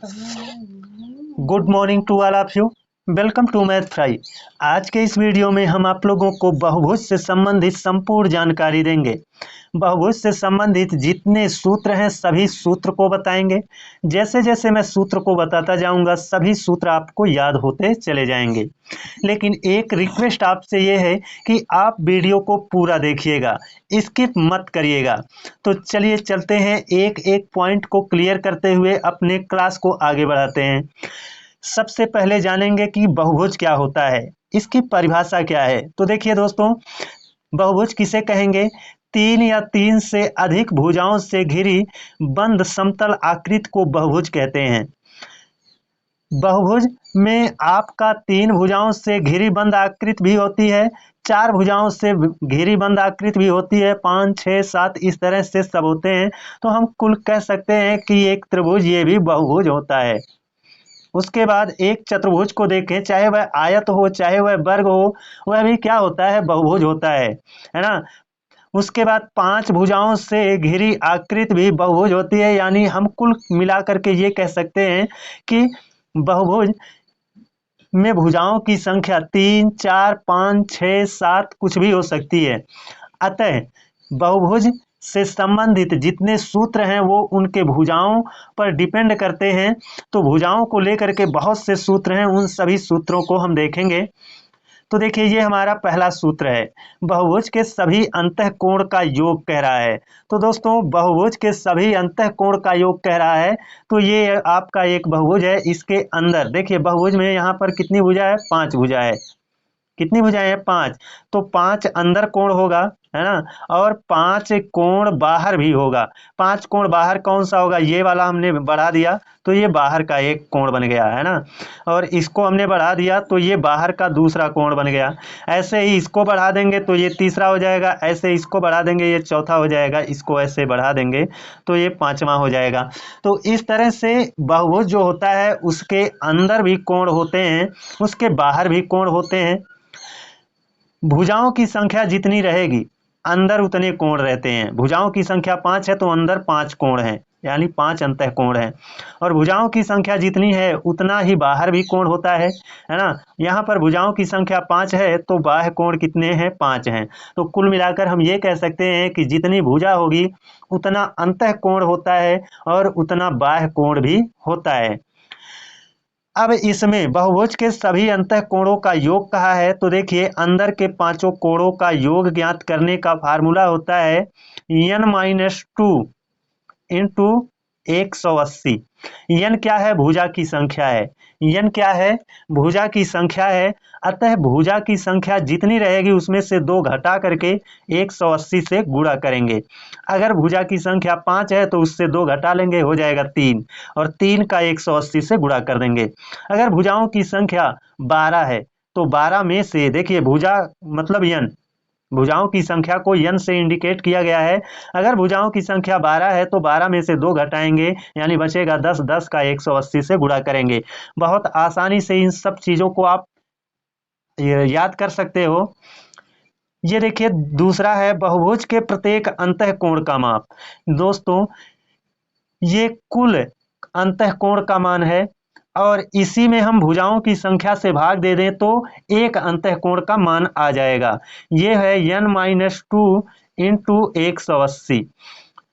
Good morning to all of you. Welcome to math fry. आज के इस video में हम आप लोगों को बहुभुज से संबंधित संपूर्ण जानकारी देंगे। बहुभुज से संबंधित जितने सूत्र हैं सभी सूत्र को बताएंगे। जैसे जैसे मैं सूत्र को बताता जाऊंगा सभी सूत्र आपको याद होते चले जाएंगे। लेकिन एक रिक्वेस्ट आपसे ये है कि आप वीडियो को पूरा देखिएगा, स्किप मत करिएगा। तो चलिए चलते हैं, एक एक पॉइंट को क्लियर करते हुए अपने क्लास को आगे बढ़ाते हैं। सबसे पहले जानेंगे कि बहुभुज क्या होता है, इसकी परिभाषा क्या है। तो देखिए दोस्तों, बहुभुज किसे कहेंगे? तीन या तीन से अधिक भुजाओं से घिरी बंद समतल आकृति को बहुभुज कहते हैं। बहुभुज में आपका तीन भुजाओं से घिरी बंद आकृति भी होती है, चार भुजाओं से घिरी बंद आकृति भी होती है, 5, 6, 7 इस तरह से सब होते हैं। तो हम कुल कह सकते हैं कि एक त्रिभुज ये भी बहुभुज होता है। उसके बाद एक चतुर्भुज को देखें, चाहे वह आयत हो चाहे वह वर्ग हो, वह भी क्या होता है? बहुभुज होता है ना। उसके बाद 5 भुजाओं से घिरी आकृति भी बहुभुज होती है। यानी हम कुल मिलाकर के ये कह सकते हैं कि बहुभुज में भुजाओं की संख्या 3, 4, 5, 6, 7 कुछ भी हो सकती है। अतः बहुभुज से संबंधित जितने सूत्र हैं वो उनके भुजाओं पर डिपेंड करते हैं। तो भुजाओं को लेकर के बहुत से सूत्र हैं, उन सभी सूत्रों को हम देखेंगे। तो देखिए, ये हमारा पहला सूत्र है, बहुभुज के सभी अंतःकोण का योग कह रहा है। तो दोस्तों, बहुभुज के सभी अंतःकोण का योग कह रहा है, तो ये आपका एक बहुभुज है। इसके अंदर देखिए, बहुभुज में यहाँ पर कितनी भुजा है? 5 भुजा है। कितनी भुजाएं हैं? 5। तो 5 अंदर कोण होगा, है ना, और 5 कोण बाहर भी होगा। 5 कोण बाहर कौन सा होगा? ये वाला हमने बढ़ा दिया तो ये बाहर का एक कोण बन गया, है ना। और इसको हमने बढ़ा दिया तो ये बाहर का दूसरा कोण बन गया। ऐसे ही इसको बढ़ा देंगे तो ये तीसरा हो जाएगा, ऐसे इसको बढ़ा देंगे ये चौथा हो जाएगा, इसको ऐसे बढ़ा देंगे तो ये पांचवा हो जाएगा। तो इस तरह से बहुभुज जो होता है उसके अंदर भी कोण होते हैं, उसके बाहर भी कोण होते हैं। भुजाओं की संख्या जितनी रहेगी अंदर उतने कोण रहते हैं। भुजाओं की संख्या 5 है तो अंदर 5 कोण हैं, यानी 5 अंतःकोण हैं। और भुजाओं की संख्या जितनी है उतना ही बाहर भी कोण होता है ना। यहाँ पर भुजाओं की संख्या 5 है तो बाह्य कोण कितने हैं? 5 हैं। तो कुल मिलाकर हम ये कह सकते हैं कि जितनी भुजा होगी उतना अंतःकोण होता है और उतना बाह्य कोण भी होता है। अब इसमें बहुभुज के सभी अंतःकोणों का योग कहा है। तो देखिए, अंदर के पांचों कोणों का योग ज्ञात करने का फार्मूला होता है n-2 इंटू 180। n क्या है? भुजा की संख्या है। n क्या है? भुजा की संख्या है। अतः भुजा की संख्या जितनी रहेगी उसमें से 2 घटा करके 180 से गुणा करेंगे। अगर भुजा की संख्या 5 है तो उससे 2 घटा लेंगे, हो जाएगा 3, और 3 का 180 से गुणा कर देंगे। अगर भुजाओं की संख्या 12 है तो 12 में से, देखिए भुजा मतलब n, भुजाओं की संख्या को n से इंडिकेट किया गया है। अगर भुजाओं की संख्या 12 है तो 12 में से 2 घटाएंगे यानी बचेगा 10, 10 का 180 से गुणा करेंगे। बहुत आसानी से इन सब चीजों को आप याद कर सकते हो। ये देखिए, दूसरा है बहुभुज के प्रत्येक अंतःकोण का माप। दोस्तों, ये कुल अंतःकोण का मान है और इसी में हम भुजाओं की संख्या से भाग दे दें तो एक अंतःकोण का मान आ जाएगा। ये है n-2 इंटू 180।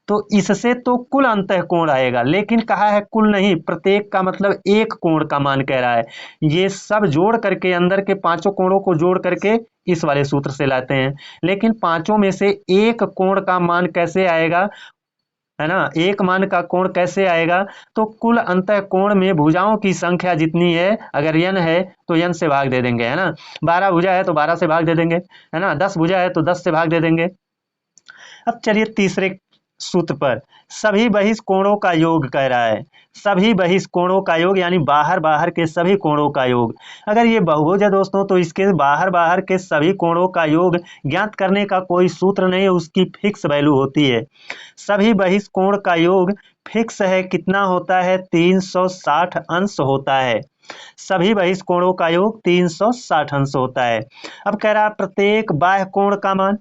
तो इससे तो कुल अंतःकोण आएगा, लेकिन कहा है कुल नहीं, प्रत्येक का मतलब एक कोण का मान कह रहा है। ये सब जोड़ करके, अंदर के पांचों कोणों को जोड़ करके इस वाले सूत्र से लाते हैं। लेकिन पांचों में से एक कोण का मान कैसे आएगा, है ना, एक मान का कोण कैसे आएगा? तो कुल अंतःकोण में भुजाओं की संख्या जितनी है, अगर n है तो n से भाग दे देंगे, है ना। 12 भुजा है तो 12 से भाग दे देंगे, है ना। 10 भुजा है तो 10 से भाग दे देंगे। अब चलिए तीसरे सूत्र पर, सभी बहिष कोणों का योग कह रहा है। सभी बहिष कोणों का योग यानी बाहर बाहर के सभी कोणों का योग। अगर ये बहुभुज है दोस्तों तो इसके बाहर बाहर के सभी कोणों का योग ज्ञात करने का कोई सूत्र नहीं है, उसकी फिक्स वैल्यू होती है। सभी बहिष कोण का योग फिक्स है, कितना होता है? 360 अंश होता है। सभी बहिष कोणों का योग 360 अंश होता है। अब कह रहा है प्रत्येक बाह्य कोण का मान,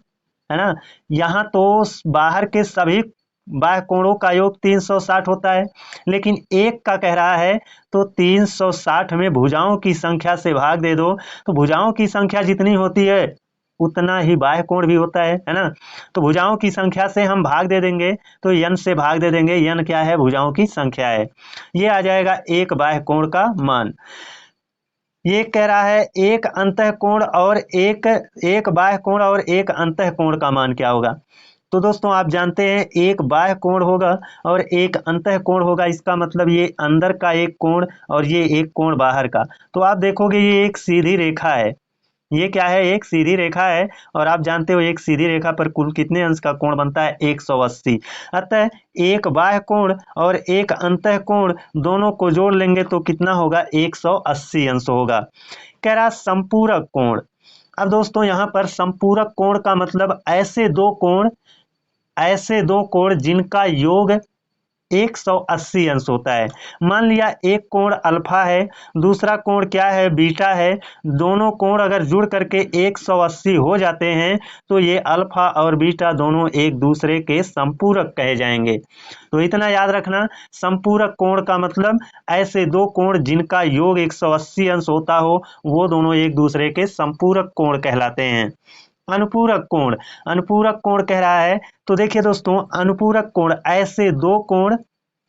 है ना। यहाँ तो बाहर के सभी बाह्य कोणों का योग 360 होता है, लेकिन एक का कह रहा है तो 360 में भुजाओं की संख्या से भाग दे दो, तो भुजाओं की संख्या जितनी होती है उतना ही बाह्य कोण भी होता है ना। तो भुजाओं की संख्या से हम भाग दे देंगे, तो n से भाग दे देंगे, n क्या है, भुजाओं की संख्या है। ये आ जाएगा एक बाह्य कोण का मान। ये कह रहा है एक अंतःकोण और एक बाह्य कोण और एक अंतःकोण का मान क्या होगा। तो दोस्तों आप जानते हैं एक बाह्य कोण होगा और एक अंतःकोण होगा, इसका मतलब ये अंदर का एक कोण और ये एक कोण बाहर का। तो आप देखोगे ये एक सीधी रेखा है, ये क्या है, एक सीधी रेखा है, और आप जानते हो एक सीधी रेखा पर कुल कितने अंश का कोण बनता है, 180। अतः एक बाह्य कोण और एक अंतः कोण दोनों को जोड़ लेंगे तो कितना होगा, 180 अंश होगा। कह रहा संपूरक कोण। अब दोस्तों यहाँ पर संपूरक कोण का मतलब ऐसे दो कोण जिनका योग 180 अंश होता है। मान लिया एक कोण अल्फा है, दूसरा कोण क्या है, बीटा है। दोनों कोण अगर जुड़ करके 180 हो जाते हैं तो ये अल्फा और बीटा दोनों एक दूसरे के संपूरक कहे जाएंगे। तो इतना याद रखना, संपूरक कोण का मतलब ऐसे दो कोण जिनका योग 180 अंश होता हो, वो दोनों एक दूसरे के संपूरक कोण कहलाते हैं। अनुपूरक कोण कह रहा है, तो देखिए दोस्तों अनुपूरक कोण ऐसे दो कोण,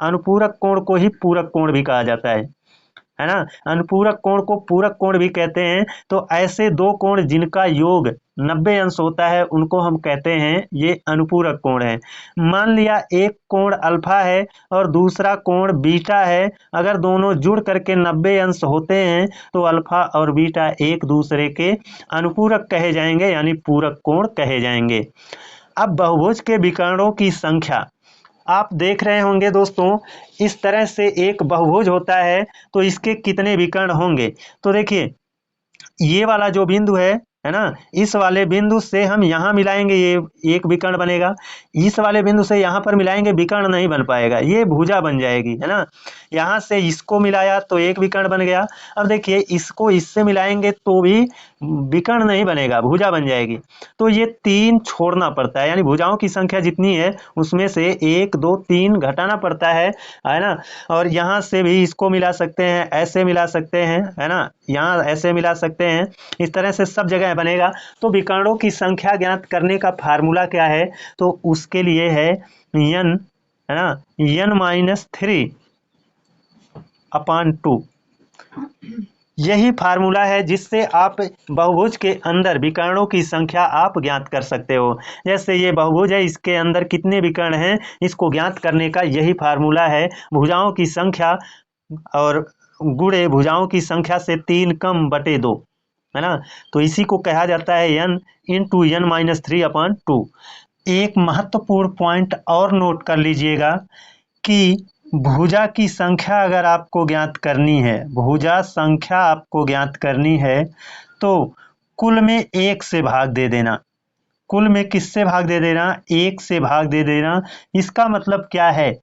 अनुपूरक कोण को ही पूरक कोण भी कहा जाता है ना। अनुपूरक कोण को पूरक कोण भी कहते हैं। तो ऐसे दो कोण जिनका योग 90 अंश होता है उनको हम कहते हैं ये अनुपूरक कोण है। मान लिया एक कोण अल्फा है और दूसरा कोण बीटा है, अगर दोनों जुड़ करके 90 अंश होते हैं तो अल्फा और बीटा एक दूसरे के अनुपूरक कहे जाएंगे, यानी पूरक कोण कहे जाएंगे। अब बहुभुज के विकर्णों की संख्या आप देख रहे होंगे दोस्तों, इस तरह से एक बहुभुज होता है तो इसके कितने विकर्ण होंगे। तो देखिए ये वाला जो बिंदु है ना, इस वाले बिंदु से हम यहाँ मिलाएंगे, ये एक विकर्ण बनेगा। इस वाले बिंदु से यहाँ पर मिलाएंगे, विकर्ण नहीं बन पाएगा, ये भुजा बन जाएगी, है ना। यहाँ से इसको मिलाया तो एक विकर्ण बन गया। अब देखिए इसको इससे मिलाएंगे तो भी विकर्ण नहीं बनेगा, भुजा बन जाएगी। तो ये 3 छोड़ना पड़ता है, यानी भुजाओं की संख्या जितनी है उसमें से 1 2 3 घटाना पड़ता है ना। और यहाँ से भी इसको मिला सकते हैं, ऐसे मिला सकते हैं, है ना, यहाँ ऐसे मिला सकते हैं, इस तरह से सब जगह बनेगा। तो विकर्णों की संख्या ज्ञात करने का फार्मूला क्या है, तो उसके लिए है n, है ना, n-3/2। यही फार्मूला है जिससे आप बहुभुज के अंदर विकर्णों की संख्या आप ज्ञात कर सकते हो। जैसे ये बहुभुज है, इसके अंदर कितने विकर्ण हैं, इसको ज्ञात करने का यही फार्मूला है। भुजाओं की संख्या और गुणे भुजाओं की संख्या से 3 कम बटे 2, है ना। तो इसी को कहा जाता है n इंटू n-3/2। एक महत्वपूर्ण पॉइंट और नोट कर लीजिएगा कि भुजा की संख्या अगर आपको ज्ञात करनी है, भुजा संख्या आपको ज्ञात करनी है तो कुल में 1 से भाग दे देना। कुल में किससे भाग दे देना, 1 से भाग दे देना। इसका मतलब क्या है,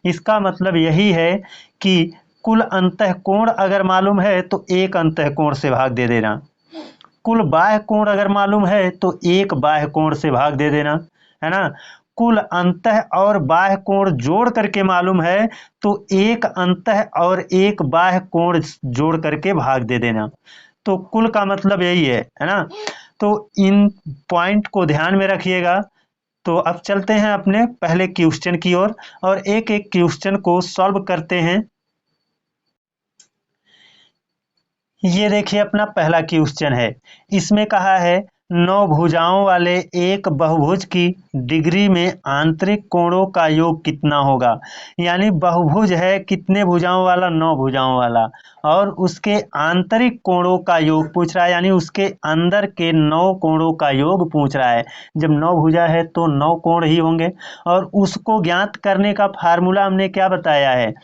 इसका मतलब यही है कि कुल अंतःकोण अगर मालूम है तो एक अंतःकोण से भाग दे देना। कुल बाह्य कोण अगर मालूम है तो एक बाह्य कोण से भाग दे देना, है ना। कुल अंतः और बाह्य कोण जोड़ करके मालूम है तो एक अंतः और एक बाह्य कोण जोड़ करके भाग दे देना। तो कुल का मतलब यही है ना। तो इन पॉइंट को ध्यान में रखिएगा। तो अब चलते हैं अपने पहले क्वेश्चन की ओर और एक एक क्वेश्चन को सॉल्व करते हैं। ये देखिए अपना पहला क्वेश्चन है, इसमें कहा है 9 भुजाओं वाले एक बहुभुज की डिग्री में आंतरिक कोणों का योग कितना होगा। यानी बहुभुज है कितने भुजाओं वाला, 9 भुजाओं वाला, और उसके आंतरिक कोणों का योग पूछ रहा है, यानी उसके अंदर के 9 कोणों का योग पूछ रहा है। जब 9 भुजा है तो 9 कोण ही होंगे, और उसको ज्ञात करने का फार्मूला हमने क्या बताया है,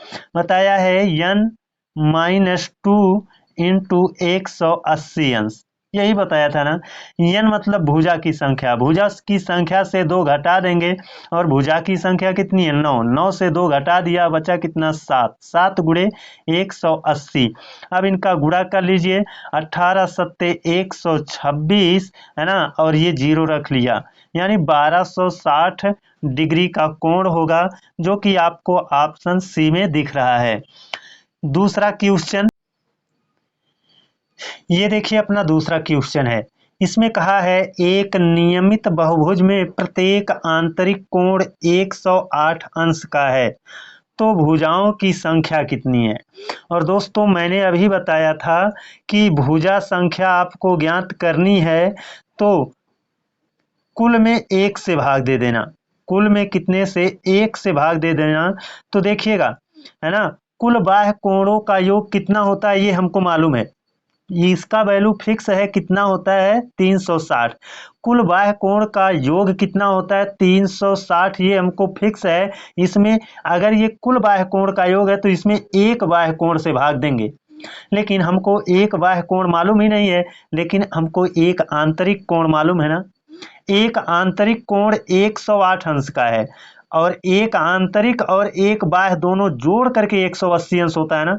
n-2 इंटू 180 अंश। यही बताया था ना। n मतलब भुजा की संख्या, भुजा की संख्या से 2 घटा देंगे और भुजा की संख्या कितनी है 9, 9 से 2 घटा दिया बचा कितना 7, 7 गुणे 180। अब इनका गुणा कर लीजिए, 18 सत्ते 126 है ना, और ये 0 रख लिया, यानी 1260 डिग्री का कोण होगा, जो कि आपको ऑप्शन सी में दिख रहा है। दूसरा क्वेश्चन, ये देखिए अपना दूसरा क्वेश्चन है। इसमें कहा है एक नियमित बहुभुज में प्रत्येक आंतरिक कोण 108 अंश का है, तो भुजाओं की संख्या कितनी है। और दोस्तों मैंने अभी बताया था कि भुजा संख्या आपको ज्ञात करनी है तो कुल में 1 से भाग दे देना, कुल में कितने से 1 से भाग दे देना। तो देखिएगा है ना, कुल बाह्य कोणों का योग कितना होता है ये हमको मालूम है, इसका वैल्यू फिक्स है, कितना होता है 360। कुल बाह्य कोण का योग कितना होता है 360, ये हमको फिक्स है। इसमें अगर ये कुल बाह्य कोण का योग है तो इसमें एक बाह्य कोण से भाग देंगे, लेकिन हमको एक बाह्य कोण मालूम ही नहीं है, लेकिन हमको एक आंतरिक कोण मालूम है ना। एक आंतरिक कोण 108 अंश का है, और एक आंतरिक और एक बाह्य दोनों जोड़ करके 180 अंश होता है ना।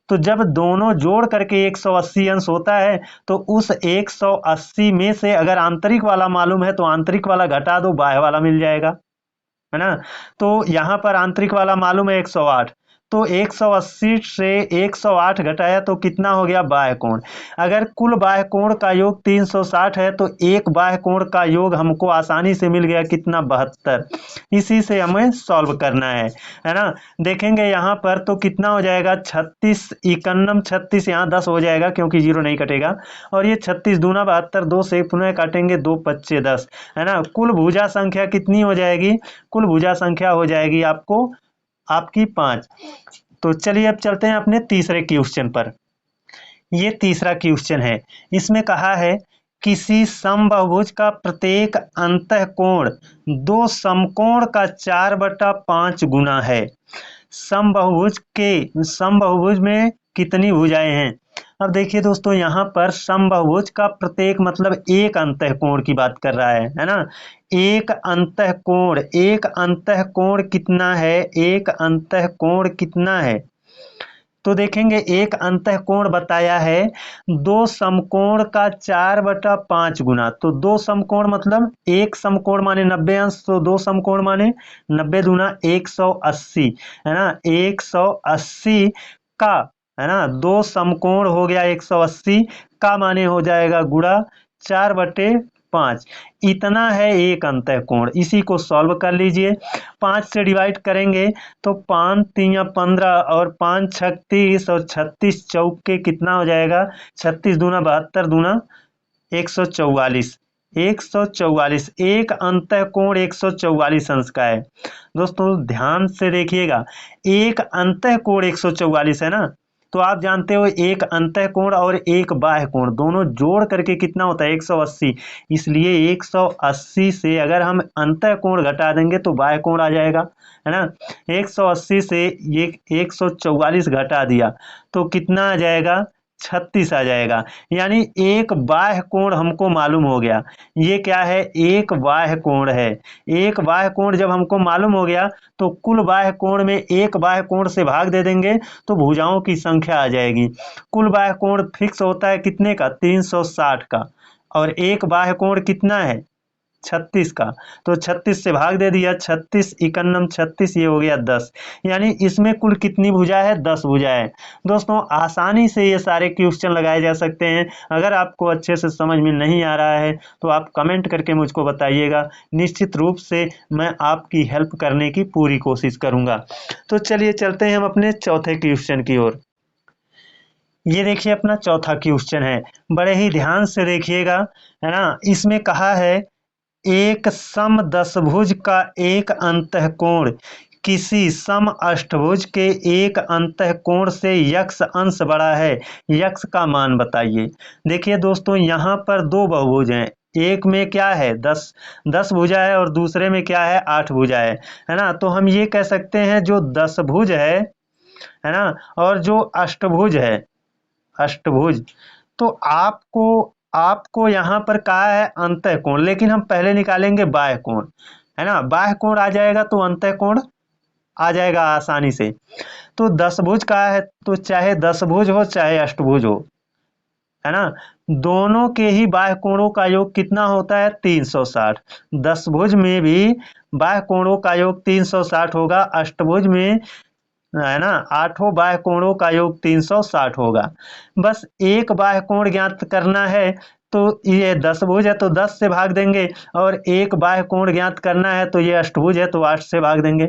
तो जब दोनों जोड़ करके 180 अंश होता है तो उस 180 में से अगर आंतरिक वाला मालूम है तो आंतरिक वाला घटा दो, बाह्य वाला मिल जाएगा, है ना। तो यहाँ पर आंतरिक वाला मालूम है 108, तो 180 से 108 घटाया तो कितना हो गया बाह्य कोण। अगर कुल बाह्य कोण का योग 360 है तो एक बाह्य कोण का योग हमको आसानी से मिल गया, कितना 72। इसी से हमें सॉल्व करना है ना। देखेंगे यहाँ पर तो कितना हो जाएगा 36 इकन्नम 36, यहाँ 10 हो जाएगा क्योंकि 0 नहीं कटेगा, और ये 36 दूना 72, 2 से पुनः काटेंगे 2 पच्चे 10, है ना। कुल भुजा संख्या कितनी हो जाएगी, कुल भुजा संख्या हो जाएगी आपकी 5। तो चलिए अब चलते हैं अपने तीसरे क्वेश्चन पर। ये तीसरा क्वेश्चन है, इसमें कहा है किसी समबाहुभुज का प्रत्येक अंतःकोण दो समकोण का 4/5 गुना है। समबाहुभुज में कितनी भुजाएं हैं। अब देखिए दोस्तों, यहाँ पर समबाहुभुज का प्रत्येक मतलब एक अंतःकोण की बात कर रहा है ना। एक अंतःकोण कितना है, एक अंतःकोण कितना है। तो देखेंगे एक अंतःकोण बताया है दो समकोण का 4/5 गुना। तो दो समकोण मतलब एक समकोण माने 90 अंश, तो दो समकोण माने 90 दूना 180, है ना। 180 का, है ना, दो समकोण हो गया 180 का माने हो जाएगा गुणा 4/5, इतना है एक अंतःकोण। इसी को सॉल्व कर लीजिए, 5 से डिवाइड करेंगे तो 5 3 15 और 5 6 30 और 36 चौके कितना हो जाएगा 36 दूना 72 दूना 144, 144 एक अंतःकोण 144 अंश का है। दोस्तों ध्यान से देखिएगा, एक अंतःकोण 144 है ना, तो आप जानते हो एक अंतःकोण और एक बाह्य कोण दोनों जोड़ करके कितना होता है 180, इसलिए 180 से अगर हम अंतःकोण घटा देंगे तो बाह्य कोण आ जाएगा, है ना। 180 से ये 144 घटा दिया तो कितना आ जाएगा 36 आ जाएगा, यानी एक बाह्य कोण हमको मालूम हो गया। ये क्या है, एक बाह्य कोण है। एक बाह्य कोण जब हमको मालूम हो गया तो कुल बाह्य कोण में एक बाह्य कोण से भाग दे देंगे तो भुजाओं की संख्या आ जाएगी। कुल बाह्य कोण फिक्स होता है कितने का 360 का, और एक बाह्य कोण कितना है 36 का, तो 36 से भाग दे दिया, 36 इकन्नम 36, ये हो गया 10, यानी इसमें कुल कितनी भुजा है 10 भुजा है। दोस्तों आसानी से ये सारे क्वेश्चन लगाए जा सकते हैं। अगर आपको अच्छे से समझ में नहीं आ रहा है तो आप कमेंट करके मुझको बताइएगा, निश्चित रूप से मैं आपकी हेल्प करने की पूरी कोशिश करूंगा। तो चलिए चलते हैं हम अपने चौथे क्वेश्चन की ओर। ये देखिए अपना चौथा क्वेश्चन है, बड़े ही ध्यान से देखिएगा, है ना। इसमें कहा है एक सम दशभुज का एक अंतःकोण किसी सम अष्टभुज के एक अंतःकोण से यक्ष अंश बड़ा है, यक्ष का मान बताइए। देखिए दोस्तों यहाँ पर दो बहुभुज हैं, एक में क्या है 10 भुजा है और दूसरे में क्या है 8 भुजा है ना। तो हम ये कह सकते हैं जो दशभुज है ना, और जो अष्टभुज है, अष्टभुज, तो आपको आपको यहाँ पर कहा है अंतः कोण, लेकिन हम पहले निकालेंगे बाह्य कोण, है ना। बाह्य कोण आ जाएगा तो अंतः कोण आ जाएगा आसानी से। तो दशभुज कहा है तो चाहे दशभुज हो चाहे अष्टभुज हो, है ना, दोनों के ही बाह्य कोणों का योग कितना होता है 360। दशभुज में भी बाह्य कोणों का योग 360 होगा, अष्टभुज में, है ना, आठों बाह्य कोणों का योग 360 होगा। बस एक बाह्य कोण ज्ञात करना है, तो ये दशभुज है तो 10 से भाग देंगे, और एक बाह्य कोण ज्ञात करना है तो ये अष्टभुज है तो 8 से भाग देंगे,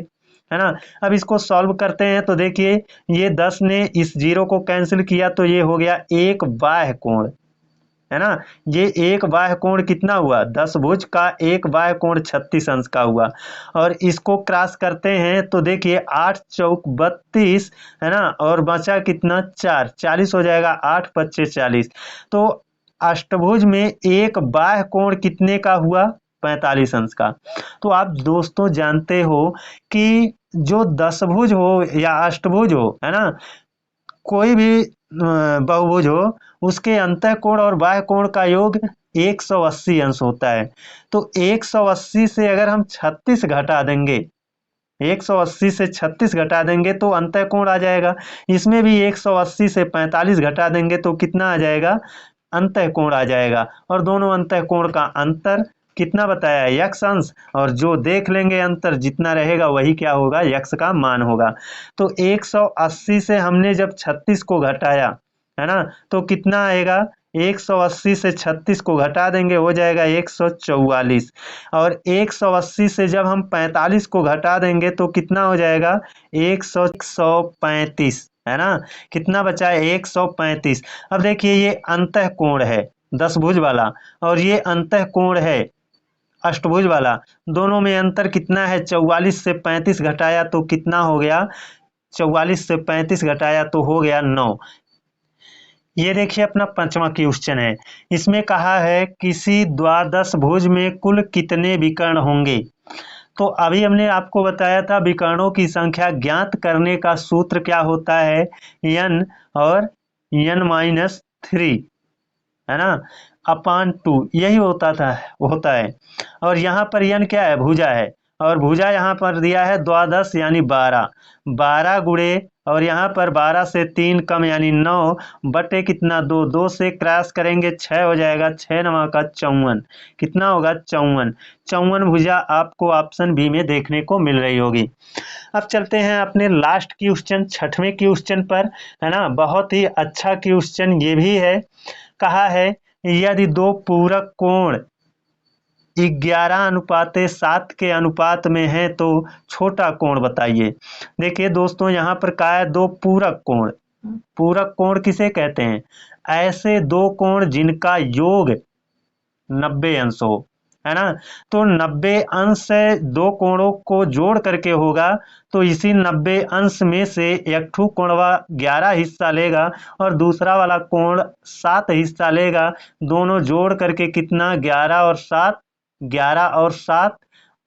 है ना। अब इसको सॉल्व करते हैं तो देखिए ये 10 ने इस जीरो को कैंसिल किया तो ये हो गया एक बाह्य कोण, है ना। ये एक बाह्य कोण कितना हुआ, दशभुज का एक बाह्य कोण 36 अंश का हुआ। और इसको क्रॉस करते हैं तो देखिए 8 चौक 32, है ना, और बचा कितना 4, 40 हो जाएगा, 8 पच्चे 40। तो अष्टभुज में एक बाह्य कोण कितने का हुआ 45 अंश का। तो आप दोस्तों जानते हो कि जो दशभुज हो या अष्टभुज हो, है ना, कोई भी बहुभुज हो, उसके अंतः कोण और बाह्य कोण का योग 180 अंश होता है। तो 180 से अगर हम 36 घटा देंगे, 180 से 36 घटा देंगे तो अंतः कोण आ जाएगा। इसमें भी 180 से 45 घटा देंगे तो कितना आ जाएगा, अंतः कोण आ जाएगा। और दोनों अंतः कोण का अंतर कितना बताया है, यक्ष अंश, और जो देख लेंगे अंतर जितना रहेगा वही क्या होगा, यक्ष का मान होगा। तो 180 से हमने जब 36 को घटाया, है ना, तो कितना आएगा, 180 से 36 को घटा देंगे हो जाएगा 144, और 180 से जब हम 45 को घटा देंगे तो कितना हो जाएगा 135, है ना। कितना बचा है 135। अब देखिए ये अंतः कोण है दशभुज वाला, और ये अंतः कोण है अष्टभुज वाला, दोनों में अंतर कितना है, 44 से 35 घटाया तो कितना हो गया, 44 से 35 घटाया तो हो गया 9। ये देखिए अपना पांचवा क्वेश्चन है, इसमें कहा है किसी द्वादश भुज में कुल कितने विकर्ण होंगे। तो अभी हमने आपको बताया था विकर्णों की संख्या ज्ञात करने का सूत्र क्या होता है, n और n-3, है ना, अपान 2, यही होता है। और यहाँ पर n क्या है, भुजा है, और भुजा यहाँ पर दिया है द्वादश यानी 12, 12 गुणे, और यहाँ पर 12 से 3 कम यानी 9 बटे कितना 2, 2 से क्रॉस करेंगे 6 हो जाएगा, 6 9 का 54, कितना होगा 54। 54 भुजा आपको ऑप्शन बी में देखने को मिल रही होगी। अब चलते हैं अपने लास्ट क्वेश्चन, छठवें क्वेश्चन पर, है ना। बहुत ही अच्छा क्वेश्चन ये भी है। कहा है यदि दो पूरक कोण 11:7 के अनुपात में है तो छोटा कोण बताइए। देखिए दोस्तों यहाँ पर कहा है दो पूरक कोण, पूरक कोण किसे कहते हैं, ऐसे दो कोण जिनका योग 90 अंश हो, है ना। तो 90 अंश से दो कोणों को जोड़ करके होगा, तो इसी 90 अंश में से एक ठू कोणवा 11 हिस्सा लेगा और दूसरा वाला कोण 7 हिस्सा लेगा, दोनों जोड़ करके कितना 11 और 7, 11 और 7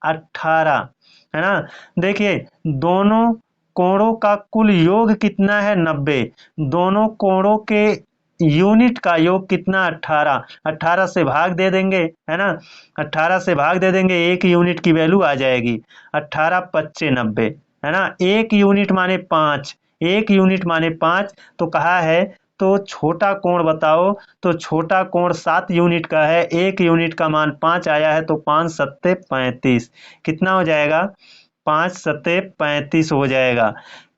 18, है ना। देखिए दोनों कोणों का कुल योग कितना है 90, दोनों कोणों के यूनिट का योग कितना 18, 18 से भाग दे देंगे, है ना, 18 से भाग दे देंगे, एक यूनिट की वैल्यू आ जाएगी 18 पच्चे 90, है ना। एक यूनिट माने 5, एक यूनिट माने 5, तो कहा है तो छोटा कोण बताओ, तो छोटा कोण 7 यूनिट का है, एक यूनिट का मान 5 आया है, तो 5 सत्ते 35, कितना हो जाएगा 5 सत्ते 35 हो जाएगा,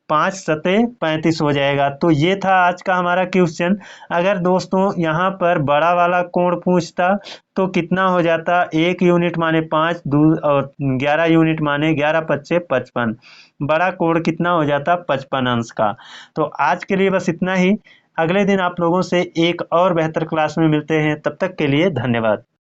5 सत्ते 35 हो जाएगा। तो ये था आज का हमारा क्वेश्चन। अगर दोस्तों यहाँ पर बड़ा वाला कोण पूछता तो कितना हो जाता, एक यूनिट माने 5 और 11 यूनिट माने 11 पच्चे 55, बड़ा कोण कितना हो जाता 55 अंश का। तो आज के लिए बस इतना ही, अगले दिन आप लोगों से एक और बेहतर क्लास में मिलते हैं, तब तक के लिए धन्यवाद।